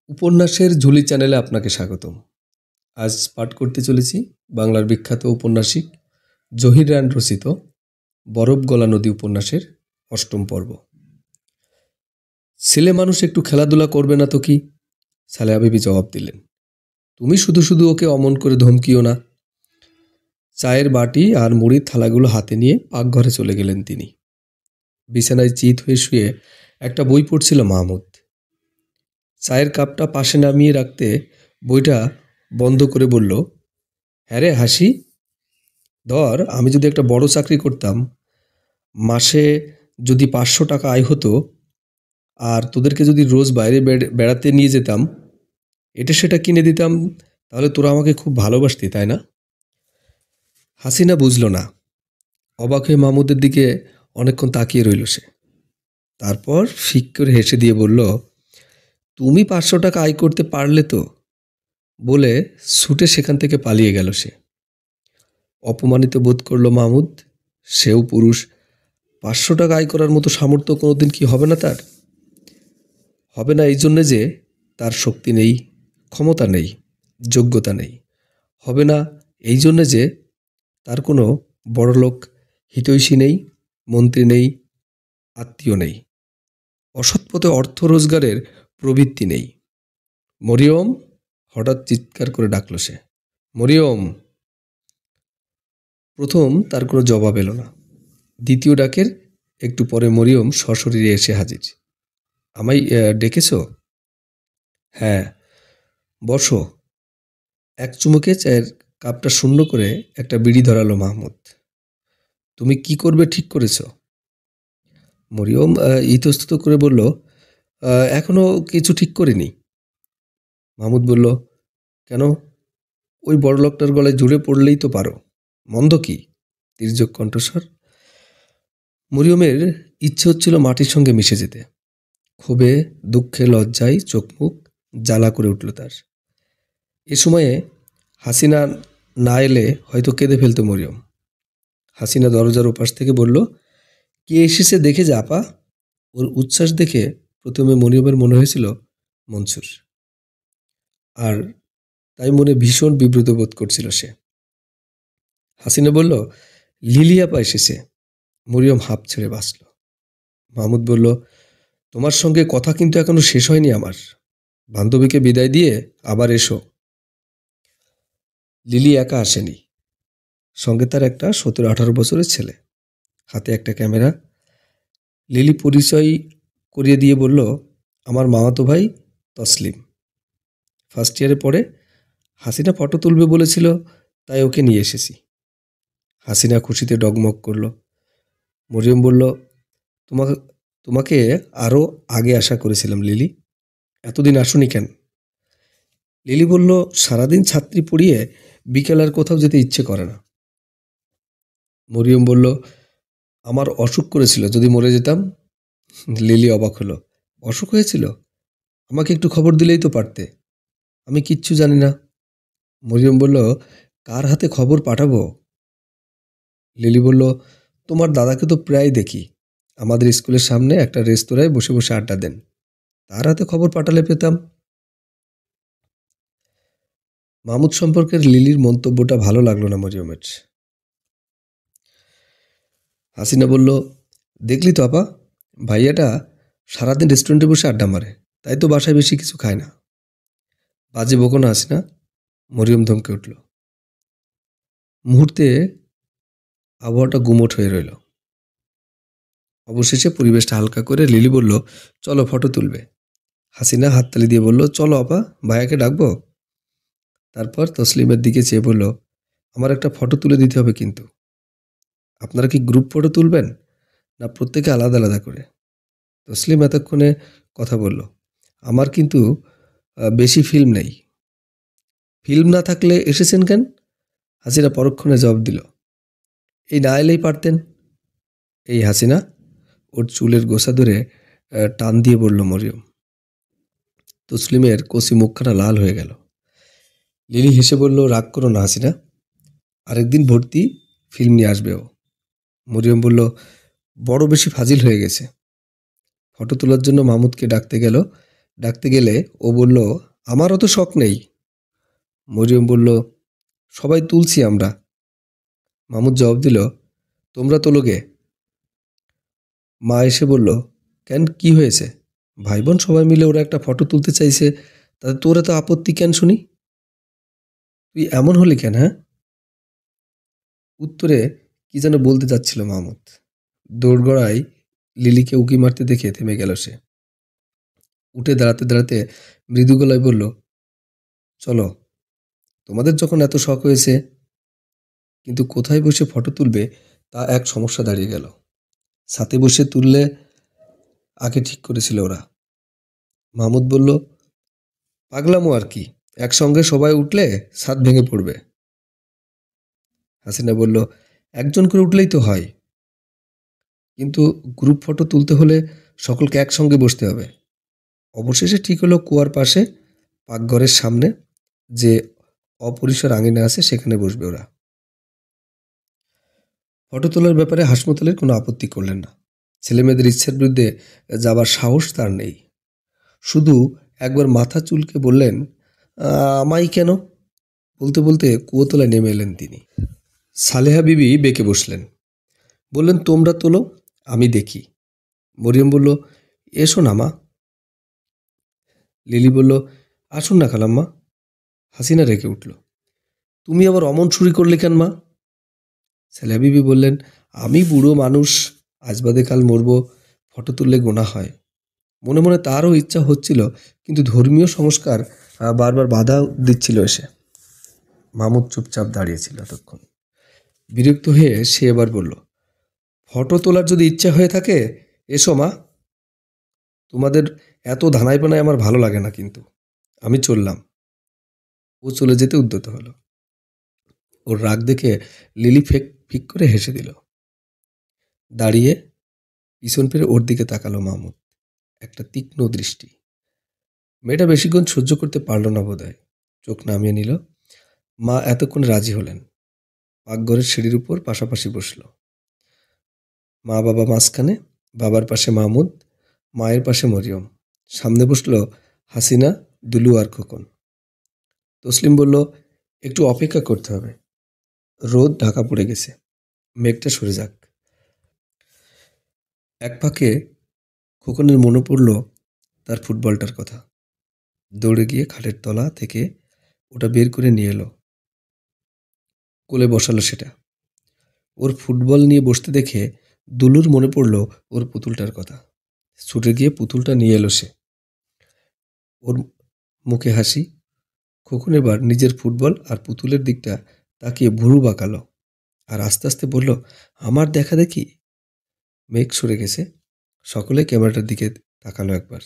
উপন্যাসের ঝুলি চ্যানেলে আপনাকে স্বাগতম। আজ পাঠ করতে চলেছি বাংলার বিখ্যাত ঔপন্যাসিক জহির রায়ন রচিত বরফ গলা নদী উপন্যাসের ৮ম পর্ব। ছেলে মানুষ একটু খেলাধুলা করবে না তো কি? সালেহা বিবি জবাব দিলেন। তুমি শুধু শুধু ওকে অমন করে ধমকিও না। চায়ের বাটি আর মুড়ির থালাগুলো হাতে নিয়ে পাকঘরে চলে গেলেন তিনি। বিছানায় চিত হয়ে শুয়ে একটা বই পড়ছিল মাহমুদ। চায়ের কাপটা পাশে নামিয়ে রাখতে বইটা বন্ধ করে বলল, হ্যাঁ রে হাসি, ধর আমি যদি একটা বড় চাকরি করতাম, মাসে যদি ৫০০ টাকা আয় হতো, আর তোদেরকে যদি রোজ বাইরে বেড়াতে নিয়ে যেতাম, এটা সেটা কিনে দিতাম, তাহলে তোরা আমাকে খুব ভালোবাসতি, তাই না? হাসিনা বুঝল না। অবাক হয়ে মাহমুদের দিকে অনেকক্ষণ তাকিয়ে রইল সে। তারপর ফিক করে হেসে দিয়ে বলল, তুমি ৫০০ টাকা আয় করতে পারলে তো, বলে ছুটে সেখান থেকে পালিয়ে গেল সে। অপমানিত বোধ করল মাহমুদ। সেও পুরুষ, ৫০০ টাকা আয় করার মতো সামর্থ্য কোনোদিন কি হবে না তার? হবে না এই জন্যে যে তার শক্তি নেই, ক্ষমতা নেই, যোগ্যতা নেই। হবে না এই জন্যে যে তার কোনো বড়লোক হিতৈষী নেই, মন্ত্রী নেই, আত্মীয় নেই, অসৎ পথে অর্থ রোজগারের প্রবৃত্তি নেই। মরিয়ম, হঠাৎ চিৎকার করে ডাকল সে। মরিয়ম! প্রথম তার কোনো জবাব এলো না। দ্বিতীয় ডাকের একটু পরে মরিয়ম সশরীরে এসে হাজির। আমায় ডেকেছ? হ্যাঁ। বসো। এক চুমুকে চায়ের কাপটা শূন্য করে একটা বিড়ি ধরালো মাহমুদ। তুমি কি করবে ঠিক করেছ? মরিয়ম ইতস্তত করে বলল, এখনো কিছু ঠিক করিনি। মাহমুদ বলল, কেন? ওই বড় লোকটার গলায় জুড়ে পড়লেই তো পারো। মন্দ কি? তির্যক কণ্ঠস্বর। মরিয়মের ইচ্ছে হচ্ছিল মাটির সঙ্গে মিশে যেতে। ক্ষোভে, দুঃখে, লজ্জায় চোখ মুখ জ্বালা করে উঠল তার। এ সময়ে হাসিনা না এলে হয়তো কেঁদে ফেলত মরিয়ম। হাসিনা দরজার ওপাশ থেকে বলল, কে এসেছে দেখে যা আপা। ওর উচ্ছ্বাস দেখে প্রথমে মরিয়মের মনে হয়েছিল মনসুর, আর তাই মনে ভীষণ বিব্রত বোধ করছিল সে। হাসিনা বলল, লিলি আপা এসেছে। মরিয়ম হাঁপ ছেড়ে বাঁচল। মাহমুদ বলল, তোমার সঙ্গে কথা কিন্তু এখনো শেষ হয়নি আমার। বান্ধবীকে বিদায় দিয়ে আবার এসো। লিলি একা আসেনি, সঙ্গে তার একটা ১৭-১৮ বছরের ছেলে, হাতে একটা ক্যামেরা। লিলি পরিচয় করিয়ে দিয়ে বলল, আমার মামাতো ভাই তসলিম, ফার্স্ট ইয়ারে পড়ে। হাসিনা ফটো তুলবে বলেছিল, তাই ওকে নিয়ে এসেছি। হাসিনা খুশিতে ডগমগ করল। মরিয়ম বলল, তোমাকে তোমাকে আরও আগে আশা করেছিলাম লিলি, এতদিন আসুনি কেন? লিলি বলল, সারাদিন ছাত্রী পড়িয়ে বিকেল আর কোথাও যেতে ইচ্ছে করে না। মরিয়ম বলল, আমার অসুখ করেছিল, যদি মরে যেতাম। লিলি অবাক হলো। অসুখ হয়েছিল? আমাকে একটু খবর দিলেই তো পারতে, আমি কিচ্ছু জানি না। মরিয়ম বলল, কার হাতে খবর পাঠাবো? লিলি বলল, তোমার দাদাকে তো প্রায় দেখি, আমাদের স্কুলের সামনে একটা রেস্তোরাঁয় বসে বসে আড্ডা দেন, তার হাতে খবর পাঠালে পেতাম। মাহমুদ সম্পর্কের লিলির মন্তব্যটা ভালো লাগলো না মরিয়মের। হাসিনা বলল, দেখলি তো আপা, ভাইয়াটা সারাদিন রেস্টুরেন্টে বসে আড্ডা মারে, তাই তো বাসায় বেশি কিছু খায় না। বাজে বকো না হাসিনা, মরিয়ম ধমকে উঠল। মুহূর্তে আবহাওয়াটা গুমোট হয়ে রইল। অবশেষে পরিবেশটা হালকা করে লিলি বলল, চলো ফটো তুলবে। হাসিনা হাততালি দিয়ে বলল, চলো আপা, ভাইয়াকে ডাকবো। তারপর তসলিমের দিকে চেয়ে বলল, আমার একটা ফটো তুলে দিতে হবে কিন্তু। আপনারা কি গ্রুপ ফটো তুলবেন, না প্রত্যেকে আলাদা আলাদা করে? তসলিম এতক্ষণে কথা বলল, আমার কিন্তু বেশি ফিল্ম নেই। ফিল্ম না থাকলে এসেছেন কেন? হাসিনা পরক্ষণে জবাব দিল, এই না এলেই পারতেন। এই হাসিনা, ওর চুলের গোছা ধরে টান দিয়ে বলল মরিয়ম। তসলিমের কচি মুখখানা লাল হয়ে গেল। লিলি হেসে বলল, রাগ করো না হাসিনা, আরেকদিন ভর্তি ফিল্ম নিয়ে আসবে ও। মরিয়ম বলল, বড় বেশি ফাজিল হয়ে গেছে। ফটো তোলার জন্য মাহমুদকে ডাকতে গেল, ডাকতে গেলে ও বলল, আমারও তো শখ নেই। মরিয়ম বলল, সবাই তুলছি আমরা। মামুদ জবাব দিল, তোমরা তোলো গে। মা এসে বলল, কেন, কি হয়েছে? ভাই বোন সবাই মিলে ওরা একটা ফটো তুলতে চাইছে, তাতে তোরা তো আপত্তি কেন শুনি? তুই এমন হলি কেন, হ্যাঁ? উত্তরে কি যেন বলতে যাচ্ছিল মাহমুদ। দোরগড়ায় লিলিকে উকি মারতে দেখে থেমে গেল সে। উঠে দাঁড়াতে দাঁড়াতে মৃদু গলায় বলল, চলো, তোমাদের যখন এত শখ হয়েছে। কিন্তু কোথায় বসে ফটো তুলবে তা এক সমস্যা দাঁড়িয়ে গেল। ছাতে বসে তুললে আগে ঠিক করেছিল ওরা। মাহমুদ বলল, পাগলামো আর কি, একসঙ্গে সবাই উঠলে ছাদ ভেঙে পড়বে। হাসিনা বলল, একজন করে উঠলেই তো হয়, কিন্তু গ্রুপ ফটো তুলতে হলে সকলকে একসঙ্গে বসতে হবে। অবশেষে ঠিক হলো কুয়ার পাশে পাকঘরের সামনে যে অপরিসর আঙিনা আছে সেখানে বসবে ওরা। ফটো তোলার ব্যাপারে হাসমত আলীর কোনো আপত্তি করলেন না। ছেলেমেয়েদের ইচ্ছার বিরুদ্ধে যাবার সাহস তার নেই। শুধু একবার মাথা চুলকে বললেন, আমায় কেন? বলতে বলতে কুয়োতলায় নেমে এলেন তিনি। সালেহা বিবি বেঁকে বসলেন, বললেন, তোমরা তোলো, আমি দেখি। মরিয়ম বলল, এসো না মা। লিলি বলল, আসুন না খালাম্মা। হাসিনা রেগে উঠল, তুমি আবার অমন চুরি করলে কেন মা? সালেহা বিবি বললেন, আমি বুড়ো মানুষ, আজ বাদে কাল মরবো, ফটো তুললে গোনা হয়। মনে মনে তারও ইচ্ছা হচ্ছিল, কিন্তু ধর্মীয় সংস্কার বারবার বাধা দিচ্ছিল এসে। মাহমুদ চুপচাপ দাঁড়িয়েছিল এতক্ষণ। বিরক্ত হয়ে সে এবার বলল, ফটো তোলার যদি ইচ্ছা হয়ে থাকে এসো মা। তোমাদের এত ধানাইপানায় আমার ভালো লাগে না, কিন্তু আমি চললাম। ও চলে যেতে উদ্যত হলো। ওর রাগ দেখে লিলি ফিক করে হেসে দিল। দাঁড়িয়ে পিছন ফিরে ওর দিকে তাকালো মাহমুদ, একটা তীক্ষ্ণ দৃষ্টি। মেয়েটা বেশিক্ষণ সহ্য করতে পারল না বোধহয়, চোখ নামিয়ে নিল। মা এতক্ষণে রাজি হলেন। পাকঘরের সিঁড়ির উপর পাশাপাশি বসল। মা বাবা মাঝখানে, বাবার পাশে মাহমুদ, মায়ের পাশে মরিয়ম। সামনে বসল হাসিনা, দুলু আর খোকন। তসলিম বলল, একটু অপেক্ষা করতে হবে, রোদ ঢাকা পড়ে গেছে, মেঘটা সরে যাক। এক ফাঁকে খোকনের মনে পড়ল তার ফুটবলটার কথা। দৌড়ে গিয়ে খাটের তলা থেকে ওটা বের করে নিয়ে এলো, কোলে বসালো সেটা। ওর ফুটবল নিয়ে বসতে দেখে দুলুর মনে পড়ল ওর পুতুলটার কথা। ছুটে গিয়ে পুতুলটা নিয়ে এলো সে। ওর মুখে হাসি। খোকন এবার নিজের ফুটবল আর পুতুলের দিকটা তাকিয়ে ভুরু বাঁকালো, আর আস্তে আস্তে বলল, আমার দেখা দেখি। মেঘ সরে গেছে, সকলে ক্যামেরাটার দিকে তাকালো একবার।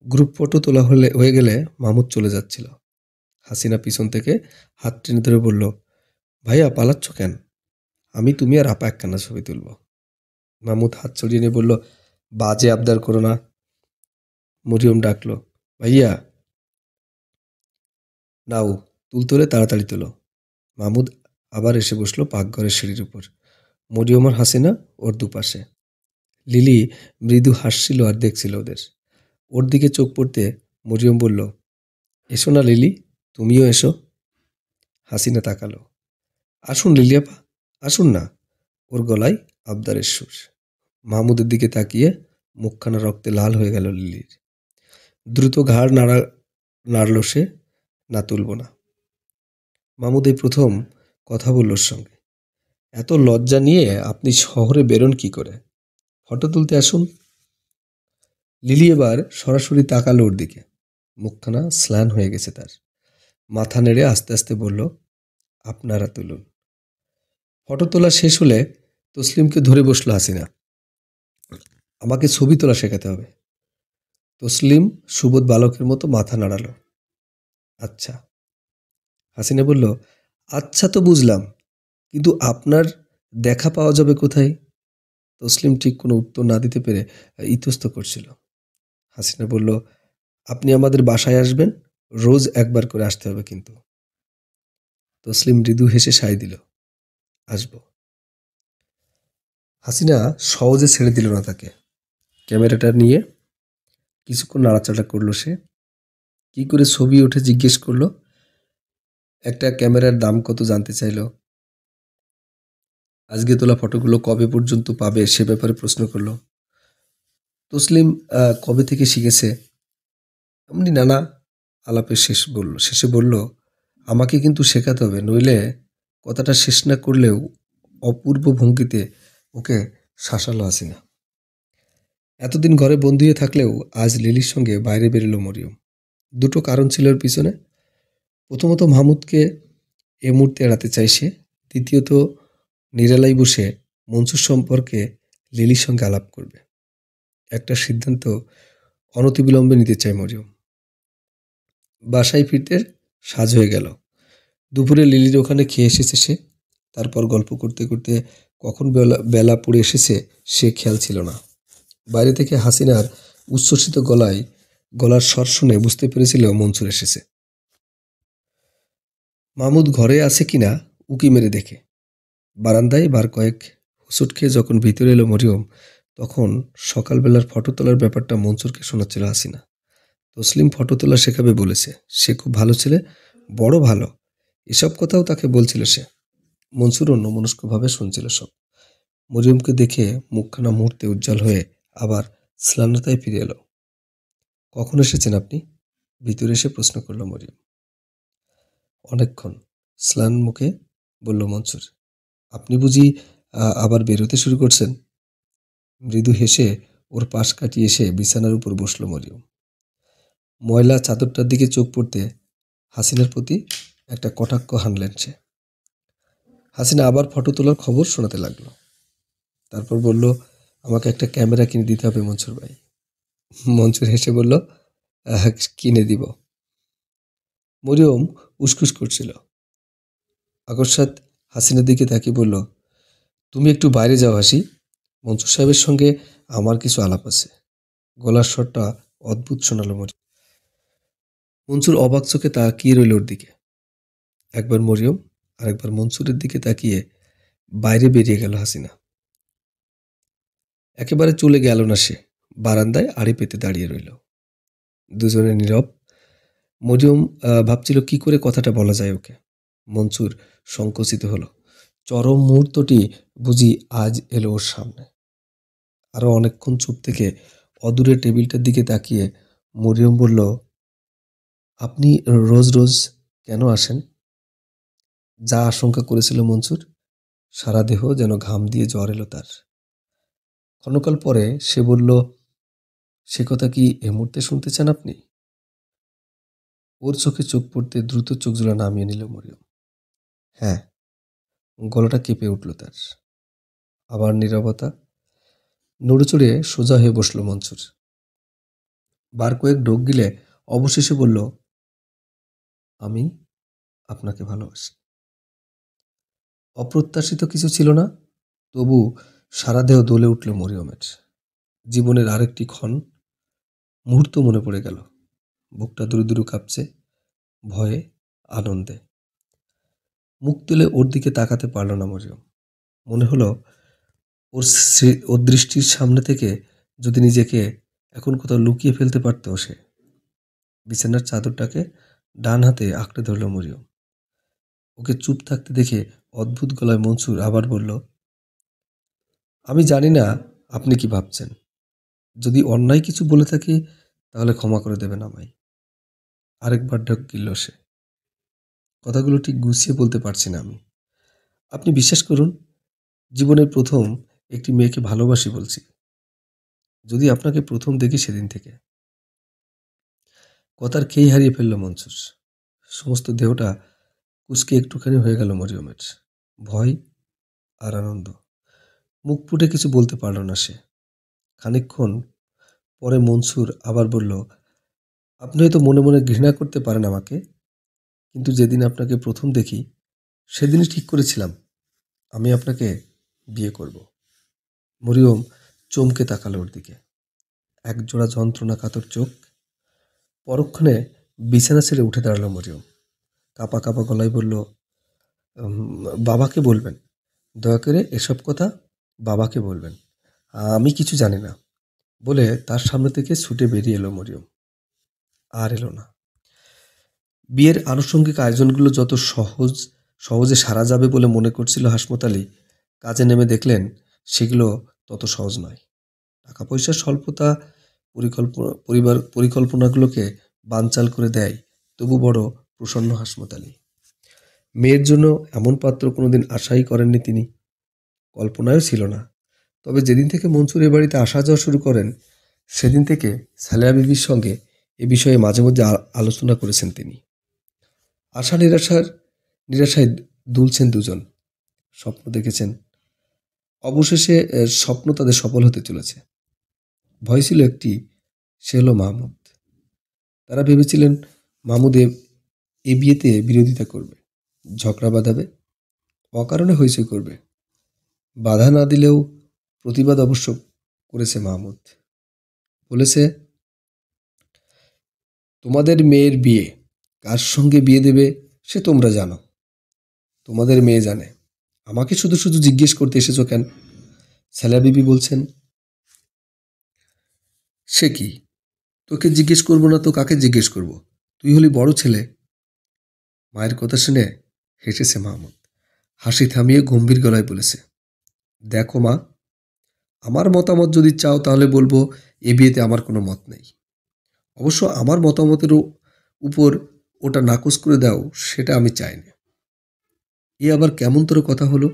গ্রুপ ফটো তোলা হয়ে গেলে মাহমুদ চলে যাচ্ছিল। হাসিনা পিছন থেকে হাত টেনে ধরে বলল, ভাইয়া পালাচ্ছ কেন? আমি, তুমি আর আপা একখানা ছবি তুলব। মাহমুদ হাত ছড়িয়ে নিয়ে বলল, বাজে আবদার করো না। মরিয়ম ডাকলো, ভাইয়া নাও, তুলতে হলে তাড়াতাড়ি তোলো। মাহমুদ আবার এসে বসলো পাকঘরের সিঁড়ির উপর। মরিয়ম আর হাসিনা ওর দুপাশে। লিলি মৃদু হাসছিল আর দেখছিল ওদের। ওর দিকে চোখ পড়তে মরিয়ম বলল, এসো না লিলি, তুমিও এসো। হাসিনা তাকালো, আসুন লিলি আপা, আসুন না। ওর গলায় আবদারের সুর। মাহমুদের দিকে তাকিয়ে মুখখানা রক্তে লাল হয়ে গেল লিলির। দ্রুত ঘাড় নাড়ল সে, না তুলব না। মাহমুদ এই প্রথম কথা বলল ওর সঙ্গে। এত লজ্জা নিয়ে আপনি শহরে বেরোন কি করে? ফটো তুলতে আসুন। লিলি এবার সরাসরি তাকালো ওর দিকে। মুখখানা স্লান হয়ে গেছে তার। মাথা নেড়ে আস্তে আস্তে বলল, আপনারা তুলুন। ফটো তোলা শেষ হলে তসলিমকে ধরে বসলো হাসিনা। আমাকে ছবি তোলা শেখাতে হবে। তসলিম সুবোধ বালকের মতো মাথা নাড়ালো, আচ্ছা। হাসিনা বলল, আচ্ছা তো বুঝলাম, কিন্তু আপনার দেখা পাওয়া যাবে কোথায়? তসলিম ঠিক কোনো উত্তর না দিতে পেরে ইতস্ত করছিল। হাসিনা বলল, আপনি আমাদের বাসায় আসবেন, রোজ একবার করে আসতে হবে কিন্তু। তসলিম মৃদু হেসে সায় দিল, আসব। হাসিনা সহজে ছেড়ে দিল না তাকে। ক্যামেরাটা নিয়ে কিছুক্ষণ নাড়াচাড়া করলো সে। কি করে ছবি ওঠে জিজ্ঞেস করলো। একটা ক্যামেরার দাম কত জানতে চাইলো। আজকে তোলা ফটোগুলো কবে পর্যন্ত পাবে সে ব্যাপারে প্রশ্ন করলো। তসলিম কবে থেকে শিখেছে এমনি নানা আলাপের শেষে বলল, আমাকে কিন্তু শেখাতে হবে, নইলে কথাটা শেষ না করলেও অপূর্ব ভঙ্গিতে ওকে শাসালো হাসিনা। এতদিন ঘরে বন্দি হয়ে থাকলেও আজ লিলির সঙ্গে বাইরে বেরোলো মরিয়ম। দুটো কারণ ছিল এর পিছনে। প্রথমত মাহমুদকে এ মুহূর্তে এড়াতে চাই সে। দ্বিতীয়ত নিরালায় বসে মনসুর সম্পর্কে লিলির সঙ্গে আলাপ করবে। একটা সিদ্ধান্ত অনতিবিলম্বে নিতে চায় মরিয়ম। বাসায় ফিরতে সাজ হয়ে গেল। দুপুরে লিলির ওখানে খেয়ে এসেছে সে। তারপর গল্প করতে করতে কখন বেলা পড়ে এসেছে সে খেয়াল ছিল না। বাইরে থেকে হাসিনার উচ্ছ্বসিত গলার স্বর শুনে বুঝতে পেরেছিল মনসুর এসেছে। মাহমুদ ঘরে আছে কিনা উকি মেরে দেখে। বারান্দায় বার কয়েক হুঁচট খেয়ে যখন ভিতরে এলো মরিয়ম, তখন সকালবেলার ফটো তোলার ব্যাপারটা মনসুরকে শোনাচ্ছিল হাসিনা। তসলিম ফটো তোলা শেখাবে বলেছে, সে খুব ভালো ছেলে, বড় ভালো, এসব কথাও তাকে বলছিল সে। মনসুর অন্যমনস্কভাবে শুনছিল সব। মরিয়মকে দেখে মুখখানা মুহূর্তে উজ্জ্বল হয়ে আবার শ্লান্যতায় ফিরে এলো। কখন এসেছেন আপনি? ভিতরে এসে প্রশ্ন করল মরিয়ম। অনেকক্ষণ, স্লান মুখে বলল মনসুর। আপনি বুঝি আবার বেরোতে শুরু করছেন? মৃদু হেসে ওর পাশ কাটিয়ে এসে বিছানার উপর বসল মরিয়ম। ময়লা চাদরটার দিকে চোখ পড়তে হাসিনার প্রতি একটা কটাক্ষ হানলেন সে। হাসিনা আবার ফটো তোলার খবর শোনাতে লাগলো। তারপর বলল, আমাকে একটা ক্যামেরা কিনে দিতে হবে মনসুর ভাই। মনসুর হেসে বলল, কিনে দিব। মরিয়ম উসকুস করছিল। আকস্মাৎ হাসিনার দিকে তাকিয়ে বলল, তুমি একটু বাইরে যাও হাসি, মনসুর সাহেবের সঙ্গে আমার কিছু আলাপ আছে। গলার স্বরটা অদ্ভুত শোনালো মরিয়ম। মনসুর অবাক চোখে তাকিয়ে রইল ওর দিকে। একবার মরিয়ম আর একবার মনসুরের দিকে তাকিয়ে বাইরে বেরিয়ে গেল হাসিনা। একেবারে চলে গেল না সে, বারান্দায় আড়ি পেতে দাঁড়িয়ে রইল। দুজনে নীরব। মরিয়ম ভাবছিল কি করে কথাটা বলা যায় ওকে। মনসুর সংকুচিত হলো। চরম মুহূর্তটি বুঝি আজ এলো ওর সামনে। আরো অনেকক্ষণ চুপ থেকে অদূরে টেবিলটার দিকে তাকিয়ে মরিয়ম বলল, আপনি রোজ রোজ কেন আসেন? যা আশঙ্কা করেছিল মনসুর, সারা দেহ যেন ঘাম দিয়ে জ্বর এলো তার। ক্ষণকাল পরে সে বলল, সে কথা কি এ মুহূর্তে শুনতে চান আপনি? ওর চোখে চোখ পড়তে দ্রুত চোখ জোড়া নামিয়ে নিল মরিয়ম। হ্যাঁ। গলাটা কেঁপে উঠল তার। আবার নীরবতা। নড়েচড়ে সোজা হয়ে বসল মনসুর। বার কয়েক ঢোক গিলে অবশেষে বলল, আমি আপনাকে ভালোবাসি। অপ্রত্যাশিত কিছু ছিল না, তবু সারা দেহ দোলে উঠল মরিয়মের। জীবনের আরেকটি ক্ষণ মুহূর্ত মনে পড়ে গেল। বুকটা দুরু দুরু কাঁপছে, ভয়ে, আনন্দে। মুখ তুলে ওর দিকে তাকাতে পারল না মরিয়ম। মনে হলো ওর দৃষ্টির সামনে থেকে যদি নিজেকে এখন কোথাও লুকিয়ে ফেলতে পারত সে। বিছানার চাদরটাকে ডান হাতে আঁকড়ে ধরল মরিয়ম। ওকে চুপ থাকতে দেখে অদ্ভুত গলায় মনসুর আবার বলল, আমি জানি না আপনি কি ভাবছেন। যদি অন্যায় কিছু বলে থাকি তাহলে ক্ষমা করে দেবেন আমায়। আরেকবার ঢোক গিলল সে। কথাগুলো ঠিক গুছিয়ে বলতে পারছি না আমি। আপনি বিশ্বাস করুন, জীবনের প্রথম একটি মেয়েকে ভালোবাসি বলছি। যদি আপনাকে প্রথম দেখি সেদিন থেকে। কথার খেই হারিয়ে ফেলল মনসুর। সমস্ত দেহটা কুঁচকে একটুখানি হয়ে গেল মরিয়মের। ভয় আর আনন্দ। মুখ ফুটে কিছু বলতে পারল না সে। খানিকক্ষণ পরে মনসুর আবার বলল, আপনি হয়তো মনে মনে ঘৃণা করতে পারেন আমাকে, কিন্তু যেদিন আপনাকে প্রথম দেখি সেদিনই ঠিক করেছিলাম আমি আপনাকে বিয়ে করব। মরিয়ম চমকে তাকালো ওর দিকে। একজোড়া যন্ত্রণা কাতর চোখ। পরক্ষণে বিছানা ছেড়ে উঠে দাঁড়ালো মরিয়ম। কাঁপা কাঁপা গলায় বলল, বাবাকে বলবেন, দয়া করে এসব কথা বাবাকে বলবেন। আমি কিছু জানি না। বলে তার সামনে থেকে ছুটে বেরিয়ে এলো মরিয়ম। আর এলো না। বিয়ের আনুষঙ্গিক আয়োজনগুলো যত সহজে সারা যাবে বলে মনে করছিল হাসমত আলী, কাজে নেমে দেখলেন সেগুলো তত সহজ নয়। টাকা পয়সার স্বল্পতা পরিকল্পনাগুলোকে বানচাল করে দেয়। তবু বড় প্রসন্ন হাসমত আলী। মেয়ের জন্য এমন পাত্র কোনোদিন আশাই করেননি তিনি, কল্পনায়ও ছিল না। তবে যেদিন থেকে মনসুর এ বাড়িতে আসা যাওয়া শুরু করেন, সেদিন থেকে সালেহা বিবির সঙ্গে এ বিষয়ে মাঝে মধ্যে আলোচনা করেছেন তিনি। আশা নিরাশায় দুলছেন দুজন। স্বপ্ন দেখেছেন। অবশেষে স্বপ্ন তাদের সফল হতে চলেছে। ভয় ছিল একটি, সে হলো মাহমুদ। তারা ভেবেছিলেন মাহমুদ এ বিয়েতে বিরোধিতা করবে, ঝগড়া বাঁধাবে, অকারণে হইচই করবে। বাধা না দিলেও প্রতিবাদ অবশ্য করেছে মাহমুদ। বলেছে, তোমাদের মেয়ের বিয়ে কার সঙ্গে বিয়ে দেবে সে তোমরা জানো। তোমাদের মেয়ে জানে। আমাকে শুধু শুধু জিজ্ঞেস করতে এসেছো কেন? সালেহা বিবি বলছেন, সে কি, তোকে জিজ্ঞেস করবো না তো কাকে জিজ্ঞেস করব? তুই হলি বড় ছেলে। মায়ের কথা শুনে হেসেছে মাহমুদ। হাসি থামিয়ে গম্ভীর গলায় বলেছে, দেখো মা, আমার মতামত যদি চাও তাহলে বলবো এ বিয়েতে আমার কোনো মত নেই। অবশ্য আমার মতামতের উপর ওটা নাকচ করে দাও সেটা আমি চাই না। এ আবার কেমন তোর কথা হলো?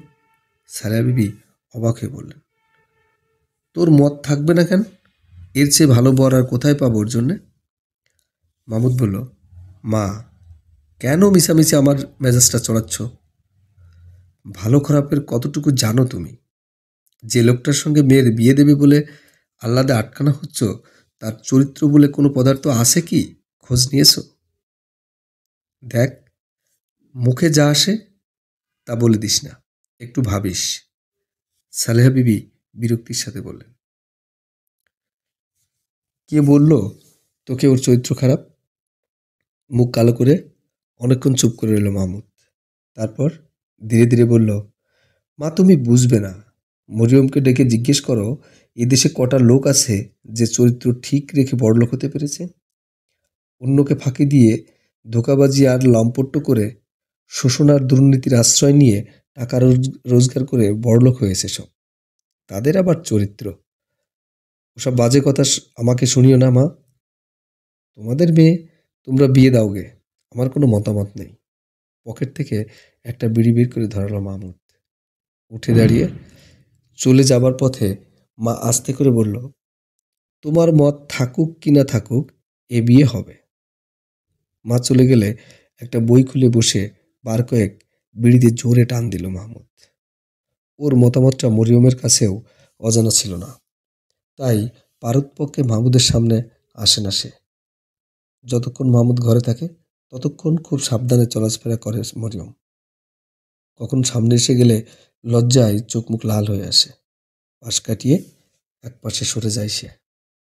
সালেহা বিবি অবাক হয়ে বললেন, তোর মত থাকবে না কেন? এর চেয়ে ভালো বর আর কোথায় পাবো ওর জন্যে? মাহমুদ বলল, মা, কেন মিছামিছি আমার মেজাজটা চড়াচ্ছ? ভালো খারাপের কতটুকু জানো তুমি? যে লোকটার সঙ্গে মেয়ের বিয়ে দেবে বলে আহ্লাদে আটকানো হচ্ছ, তার চরিত্র বলে কোনো পদার্থ আছে কি? খোঁজ নিয়েছ? দেখ, মুখে যা আসে তা বলে দিস না, একটু ভাবিস। সালেহা বিবি বিরক্তির সাথে বললেন, কে বলল তোকে ওর চরিত্র খারাপ? মুখ কালো করে অনেকক্ষণ চুপ করে রইল মাহমুদ। তারপর ধীরে ধীরে বলল, মা, তুমি বুঝবে না। মরিয়মকে ডেকে জিজ্ঞেস করো এদেশে কটা লোক আছে যে চরিত্র ঠিক রেখে বড়লোক হতে পেরেছে। অন্যকে ফাঁকি দিয়ে ধোঁকাবাজি আর লম্পট্য করে শোষণ আর দুর্নীতির আশ্রয় নিয়ে টাকা রোজগার করে বড়লোক হয়েছে সব। তাদের আবার চরিত্র? ওসব বাজে কথা আমাকে শুনিও না মা। তোমাদের মেয়ে, তোমরা বিয়ে দাওগে, আমার কোনো মতামত নেই। পকেট থেকে একটা বিড়ি বের করে ধরালো মাহমুদ। উঠে দাঁড়িয়ে চলে যাবার পথে মা আস্তে করে বলল, তোমার মত থাকুক কি না থাকুক, এ বিয়ে হবে। মা চলে গেলে একটা বই খুলে বসে বার কয়েক বিড়িতে জোরে টান দিল মাহমুদ। ওর মতামতটা মরিয়মের কাছেও অজানা ছিল না। তাই পারতপক্ষে মাহমুদের সামনে আসে না সে। যতক্ষণ মাহমুদ ঘরে থাকে ততক্ষণ খুব সাবধানে চলাফেরা করে মরিয়ম। কখন সামনে এসে গেলে লজ্জায় চোখ মুখ লাল হয়ে আসে। পাশ কাটিয়ে এক পাশে সরে যায় সে।